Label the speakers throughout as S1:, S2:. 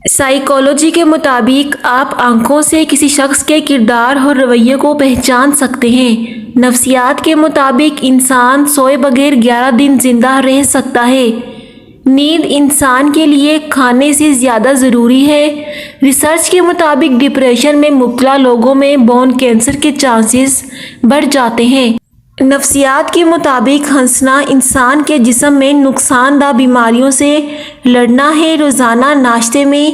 S1: Psychology کے مطابق آپ آنکھوں سے کسی شخص کے کردار اور رویے کو پہچان سکتے ہیں۔ نفسیات کے مطابق انسان سوئے بغیر 11 دن زندہ رہ سکتا ہے۔ نیند انسان کے لیے کھانے سے زیادہ ضروری ہے۔ ریسرچ کے مطابق ڈپریشن میں مبتلا لوگوں میں بون کینسر کے چانسز بڑھ جاتے ہیں۔ نفسیات کے مطابق ہنسنا انسان کے جسم میں نقصان دہ بیماریوں سے لڑنا ہے۔ روزانہ ناشتے میں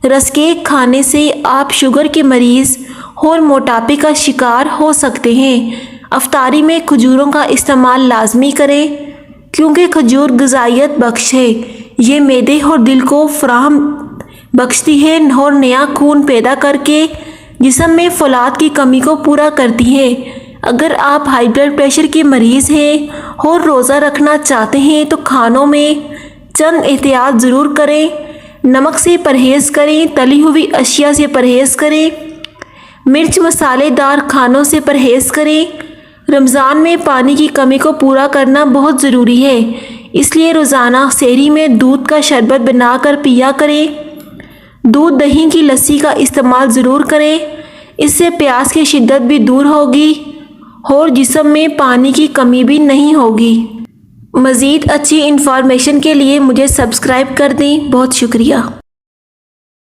S1: رس کیک کھانے سے آپ شوگر کے مریض اور موٹاپے کا شکار ہو سکتے ہیں۔ افطاری میں کھجوروں کا استعمال لازمی کریں کیونکہ کھجور غذائیت بخش ہے۔ یہ معدے اور دل کو فراہم بخشتی ہے اور نیا خون پیدا کر کے جسم میں فولاد کی کمی کو پورا کرتی ہے۔ اگر آپ ہائی بلڈ پریشر کے مریض ہیں اور روزہ رکھنا چاہتے ہیں تو کھانوں میں چند احتیاط ضرور کریں۔ نمک سے پرہیز کریں، تلی ہوئی اشیاء سے پرہیز کریں، مرچ مسالے دار کھانوں سے پرہیز کریں۔ رمضان میں پانی کی کمی کو پورا کرنا بہت ضروری ہے، اس لیے روزانہ سحری میں دودھ کا شربت بنا کر پیا کریں۔ دودھ دہی کی لسی کا استعمال ضرور کریں، اس سے پیاس کی شدت بھی دور ہوگی اور جسم میں پانی کی کمی بھی نہیں ہوگی۔ مزید اچھی انفارمیشن کے لیے مجھے سبسکرائب کر دیں۔ بہت شکریہ۔